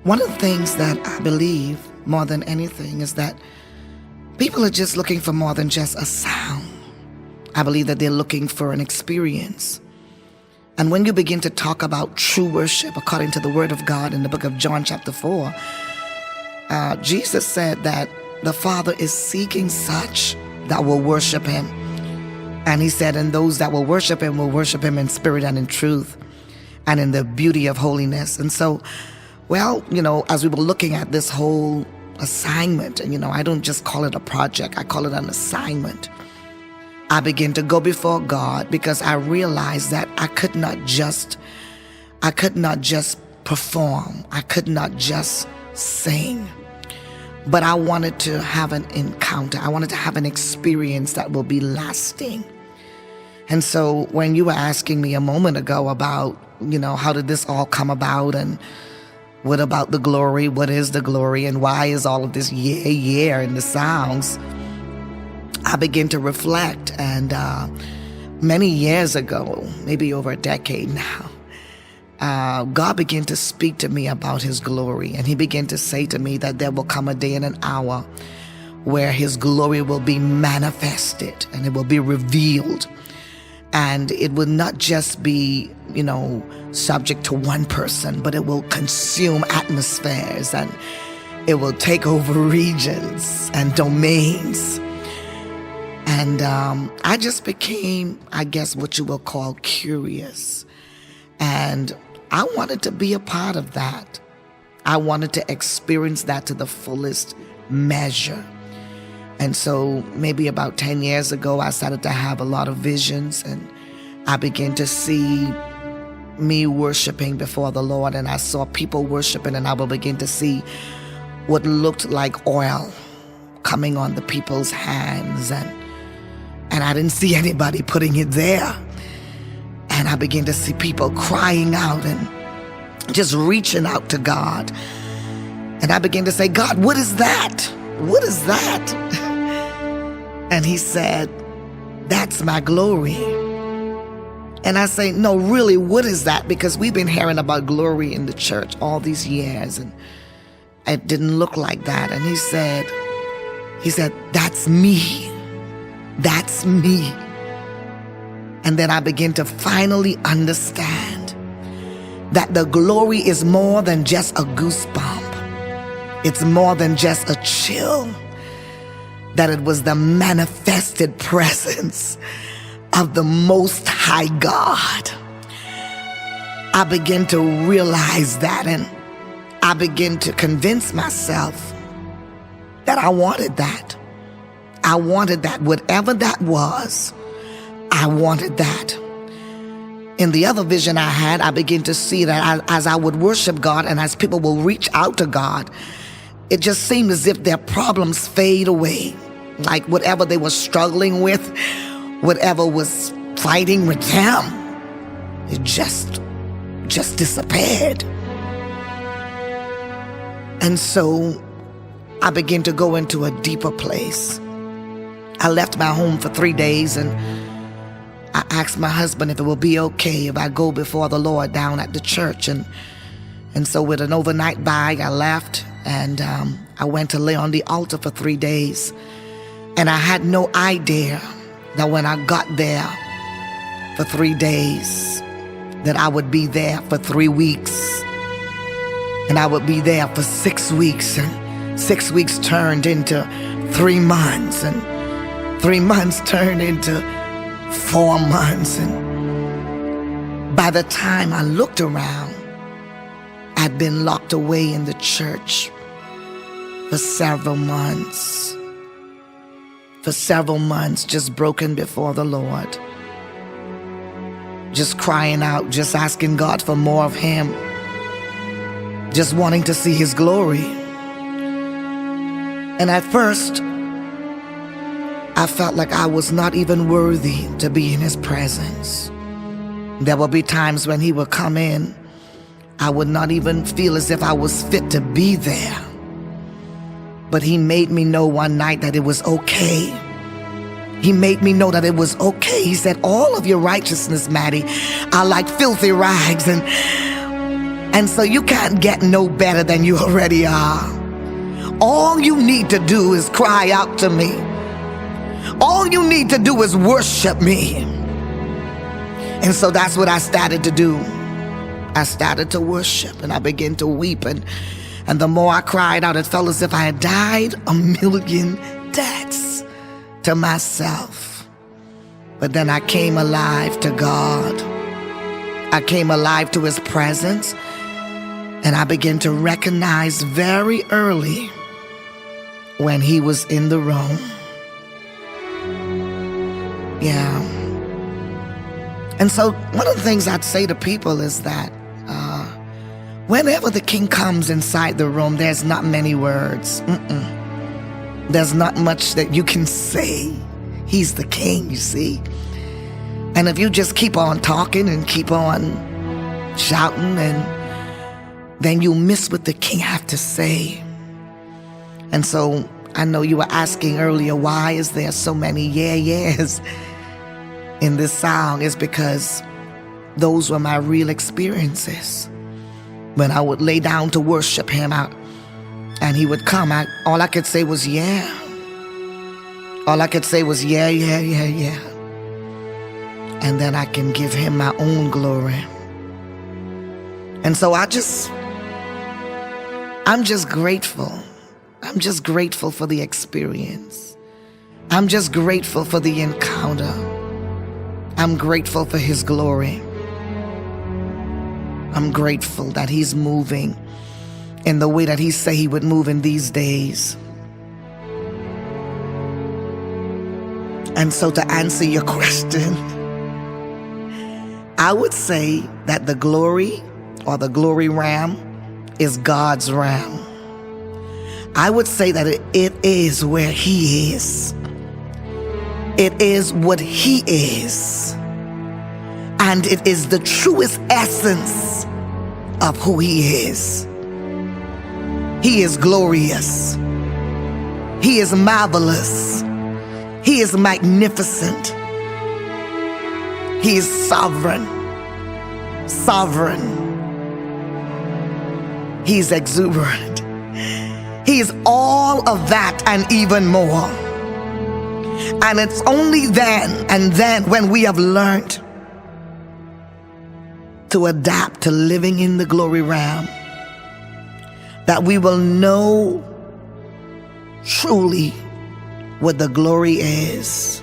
One of the things that I believe more than anything is that people are just looking for more than just a sound. I believe that they're looking for an experience. And when you begin to talk about true worship, according to the Word of God in the book of John chapter 4, Jesus said that the Father is seeking such that will worship Him. And He said, and those that will worship Him in spirit and in truth and in the beauty of holiness. And so, well, as we were looking at this whole assignment, and I don't just call it a project, I call it an assignment. I began to go before God because I realized that I could not just perform. I could not just sing. But I wanted to have an encounter. I wanted to have an experience that will be lasting. And so when you were asking me a moment ago about, how did this all come about, and what about the glory? What is the glory? And why is all of this yeah in the sounds? I began to reflect, and many years ago, maybe over a decade now, God began to speak to me about His glory, and He began to say to me that there will come a day and an hour where His glory will be manifested and it will be revealed, and it will not just be, subject to one person, but it will consume atmospheres, and it will take over regions and domains. And I just became, I guess, what you will call curious. And I wanted to be a part of that. I wanted to experience that to the fullest measure. And so maybe about 10 years ago, I started to have a lot of visions, and I began to see me worshiping before the Lord, and I saw people worshiping, and I would begin to see what looked like oil coming on the people's hands, and I didn't see anybody putting it there. And I began to see people crying out and just reaching out to God. And I began to say, God, what is that? What is that? And He said, that's my glory. And I say, no, really, what is that? Because we've been hearing about glory in the church all these years, and it didn't look like that. And He said, that's me. That's me. And then I begin to finally understand that the glory is more than just a goosebump. It's more than just a chill. That it was the manifested presence of the Most High God. I begin to realize that, and I begin to convince myself that I wanted that. I wanted that. Whatever that was, I wanted that. In the other vision I had, I began to see that as I would worship God and as people will reach out to God, it just seemed as if their problems fade away. Like whatever they were struggling with, whatever was fighting with them, it just disappeared. And so I began to go into a deeper place. I left my home for 3 days, and I asked my husband if it would be okay if I go before the Lord down at the church. And so with an overnight bag, I left, and I went to lay on the altar for 3 days. And I had no idea that when I got there for 3 days, that I would be there for 3 weeks. And I would be there for 6 weeks, and 6 weeks turned into 3 months, and 3 months turned into 4 months. And by the time I looked around, I'd been locked away in the church for several months. For several months, just broken before the Lord. Just crying out, just asking God for more of Him. Just wanting to see His glory. And at first, I felt like I was not even worthy to be in His presence. There would be times when He would come in, I would not even feel as if I was fit to be there. But He made me know one night that it was okay. He made me know that it was okay. He said, all of your righteousness, Mattie, are like filthy rags. And And so you can't get no better than you already are. All you need to do is cry out to me. All you need to do is worship me. And so that's what I started to do. I started to worship, and I began to weep. And the more I cried out, it felt as if I had died a million deaths to myself. But then I came alive to God. I came alive to his presence. And I began to recognize very early when he was in the room. Yeah. And so one of the things I'd say to people is that whenever the king comes inside the room, there's not many words. There's not much that you can say. He's the king, you see. And if you just keep on talking and keep on shouting, and then you miss what the king have to say. And so I know you were asking earlier, why is there so many yeahs in this song? Is because those were my real experiences. When I would lay down to worship him out and he would come, all I could say was, yeah. All I could say was, yeah. And then I can give him my own glory. And so I'm just grateful. I'm just grateful for the experience. I'm just grateful for the encounter. I'm grateful for his glory. I'm grateful that he's moving in the way that he said he would move in these days. And so to answer your question, I would say that the glory or the glory ram is God's ram. I would say that it is where he is. It is what he is. And it is the truest essence of who he is. He is glorious. He is marvelous. He is magnificent. He is sovereign. He's exuberant. He is all of that and even more. And it's only then and then when we have learned to adapt to living in the glory realm that we will know truly what the glory is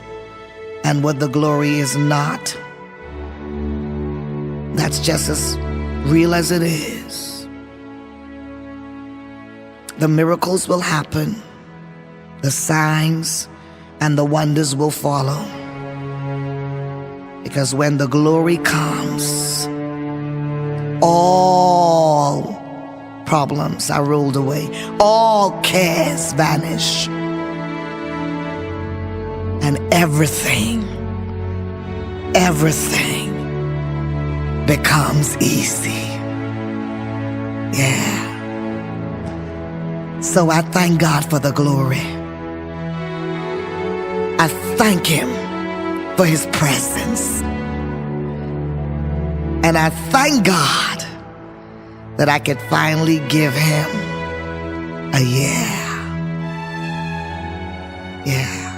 and what the glory is not. That's just as real as it is. The miracles will happen, the signs and the wonders will follow. Because when the glory comes, all problems are rolled away, all cares vanish, and everything becomes easy. Yeah. So I thank God for the glory. I thank him for his presence. And I thank God that I could finally give him a yeah. Yeah.